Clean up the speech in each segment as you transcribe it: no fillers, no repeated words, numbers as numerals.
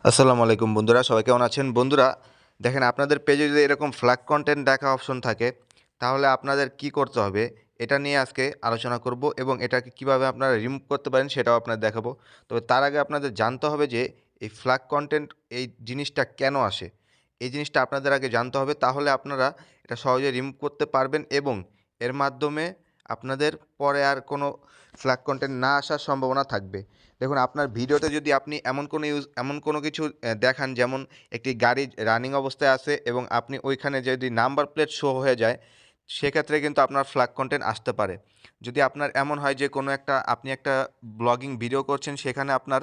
আসসালামু আলাইকুম বন্ধুরা, সবাই কেমন আছেন? বন্ধুরা দেখেন, আপনাদের পেজে যদি এরকম ফ্ল্যাগ কন্টেন্ট দেখা অপশন থাকে তাহলে আপনাদের কি করতে হবে এটা নিয়ে আজকে আলোচনা করব এবং এটাকে কিভাবে আপনারা রিমুভ করতে পারেন সেটাও আপনাদের দেখাবো। তবে তার আগে আপনাদের জানতে হবে যে এই ফ্ল্যাগ কন্টেন্ট এই জিনিসটা কেন আসে। এই জিনিসটা আপনাদের আগে জানতে হবে, তাহলে আপনারা এটা সহজে রিমুভ করতে পারবেন এবং এর মাধ্যমে আপনাদের পরে আর কোনো ফ্ল্যাগ কন্টেন্ট না আসার সম্ভাবনা থাকবে। দেখুন, আপনার ভিডিওতে যদি আপনি এমন কোনো কিছু দেখান, যেমন একটি গাড়ি রানিং অবস্থায় আছে এবং আপনি ওইখানে যদি নাম্বার প্লেট শো হয়ে যায়, সেক্ষেত্রে কিন্তু আপনার ফ্ল্যাগ কন্টেন্ট আসতে পারে। যদি আপনার এমন হয় যে আপনি একটা ব্লগিং ভিডিও করছেন, সেখানে আপনার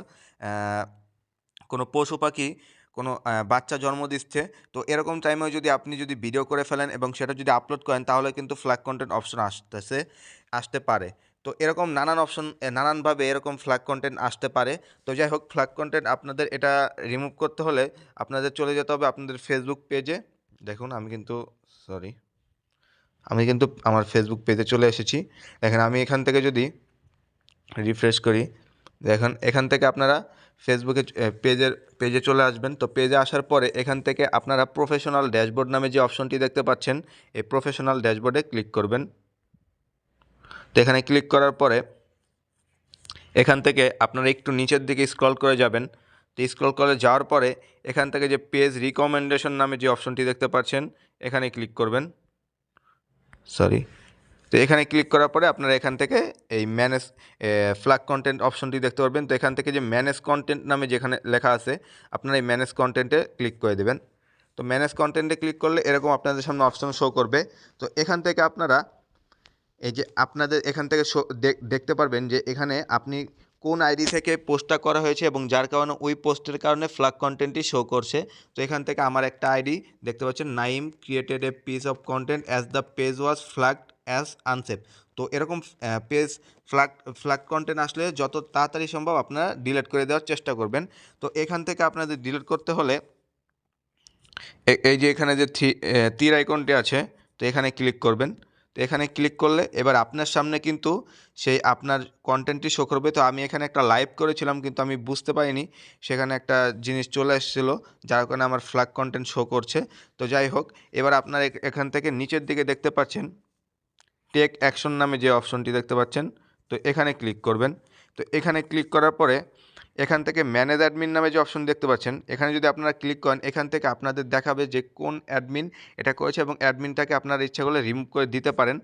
কোনো পশু পাখি কোনো বাচ্চা জন্ম দিচ্ছে, তো এরকম টাইমেও যদি আপনি ভিডিও করে ফেলেন এবং সেটা যদি আপলোড করেন, তাহলে কিন্তু ফ্ল্যাগ কন্টেন্ট অপশন আসতে পারে। তো এরকম নানানভাবে এরকম ফ্ল্যাগ কন্টেন্ট আসতে পারে। তো যাই হোক, ফ্ল্যাগ কন্টেন্ট আপনাদের এটা রিমুভ করতে হলে আপনাদের চলে যেতে হবে আপনাদের ফেসবুক পেজে। দেখুন, আমি কিন্তু আমার ফেসবুক পেজে চলে এসেছি। দেখেন, আমি এখান থেকে যদি রিফ্রেশ করি, দেখুন এখান থেকে আপনারা ফেসবুকে পেজে চলে আসবেন। তো পেজে আসার পরে এখান থেকে আপনারা প্রফেশনাল ড্যাশবোর্ড নামে যে অপশনটি দেখতে পাচ্ছেন, এই প্রফেশনাল ড্যাশবোর্ডে ক্লিক করবেন। তো এখানে ক্লিক করার পরে এখান থেকে আপনারা একটু নিচের দিকে স্ক্রল করে যাবেন। তো স্ক্রল করে যাওয়ার পরে এখান থেকে যে পেজ রিকমেন্ডেশন নামে যে অপশনটি দেখতে পাচ্ছেন, এখানে ক্লিক করবেন। তো এখানে ক্লিক করার পরে আপনারা এখান থেকে এই ম্যানেজ ফ্ল্যাগ কন্টেন্ট অপশনটি দেখতে পারবেন। তো এখান থেকে যে ম্যানেজ কন্টেন্ট নামে যেখানে লেখা আছে, আপনারা এই ম্যানেজ কন্টেন্টে ক্লিক করে দেবেন। তো ম্যানেজ কন্টেন্টে ক্লিক করলে এরকম আপনাদের সামনে অপশন শো করবে। তো এখান থেকে আপনারা এই যে আপনাদের এখান থেকে দেখতে পারবেন যে এখানে আপনি কোন আইডি থেকে পোস্টটা করা হয়েছে এবং যার কারণে ওই পোস্টের কারণে ফ্ল্যাগ কন্টেন্টটি শো করছে। তো এখান থেকে আমার একটা আইডি দেখতে পাচ্ছেন, Naim created a piece of content as the page was flagged as unsafe. তো এরকম পেজ ফ্ল্যাগ কন্টেন্ট আসলে যত তাড়াতাড়ি সম্ভব আপনারা ডিলিট করে দেওয়ার চেষ্টা করবেন। তো এখান থেকে আপনাদের ডিলিট করতে হলে এই যে এখানে যে তীর আইকনটি আছে, তো এখানে ক্লিক করবেন। তো এখানে ক্লিক করলে এবার আপনার সামনে কিন্তু সেই আপনার কন্টেন্টটি শো করবে। তো আমি এখানে একটা লাইভ করেছিলাম, কিন্তু আমি বুঝতে পারিনি, সেখানে একটা জিনিস চলে এসেছিলো যার কারণে আমার ফ্ল্যাগ কন্টেন্ট শো করছে। তো যাই হোক, এবার আপনার এখান থেকে নিচের দিকে দেখতে পাচ্ছেন টেক অ্যাকশন নামে যে অপশনটি দেখতে পাচ্ছেন, তো এখানে ক্লিক করবেন। তো এখানে ক্লিক করার পরে এখান থেকে ম্যানেজ অ্যাডমিন নামে যে অপশন দেখতে পাচ্ছেন, এখানে যদি আপনারা ক্লিক করেন, এখান থেকে আপনাদের দেখাবে যে কোন অ্যাডমিন এটা করেছে এবং অ্যাডমিনটাকে আপনারা ইচ্ছা করলে রিমুভ করে দিতে পারেন।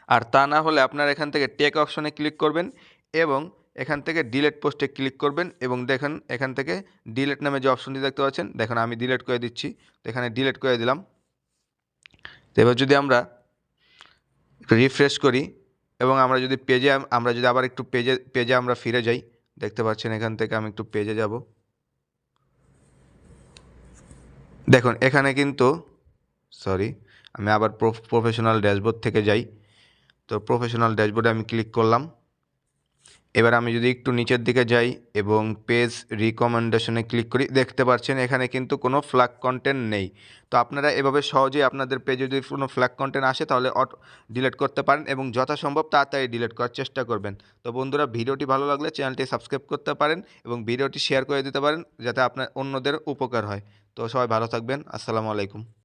আর তা না হলে আপনারা এখান থেকে টেক অপশনে ক্লিক করবেন এবং এখান থেকে ডিলেট পোস্টে ক্লিক করবেন এবং দেখেন এখান থেকে ডিলেট নামে যে অপশনটি দেখতে পাচ্ছেন, দেখুন আমি ডিলেট করে দিচ্ছি। তো এখানে ডিলেট করে দিলাম। তো এবার যদি আমরা রিফ্রেশ করি এবং আমরা যদি আবার একটু পেজে আমরা ফিরে যাই, দেখতে পাচ্ছেন এখান থেকে আমি একটু পেজে যাব। দেখুন এখানে কিন্তু আমি আবার প্রফেশনাল ড্যাশবোর্ড থেকে যাই। তো প্রফেশনাল ড্যাশবোর্ডে আমি ক্লিক করলাম। এবার আমি যদি একটু নিচের দিকে যাই এবং পেজ রিকমেন্ডেশনে ক্লিক করি, দেখতে পাচ্ছেন এখানে কিন্তু কোনো ফ্ল্যাগ কন্টেন্ট নেই। তো আপনারা এভাবে সহজেই আপনাদের পেজে যদি কোনো ফ্ল্যাগ কন্টেন্ট আসে তাহলে ডিলিট করতে পারেন এবং যথাসম্ভব তাড়াতাড়ি ডিলিট করার চেষ্টা করবেন। তো বন্ধুরা, ভিডিওটি ভালো লাগলে চ্যানেলটি সাবস্ক্রাইব করতে পারেন এবং ভিডিওটি শেয়ার করে দিতে পারেন যাতে আপনার অন্যদের উপকার হয়। তো সবাই ভালো থাকবেন। আসসালামু আলাইকুম।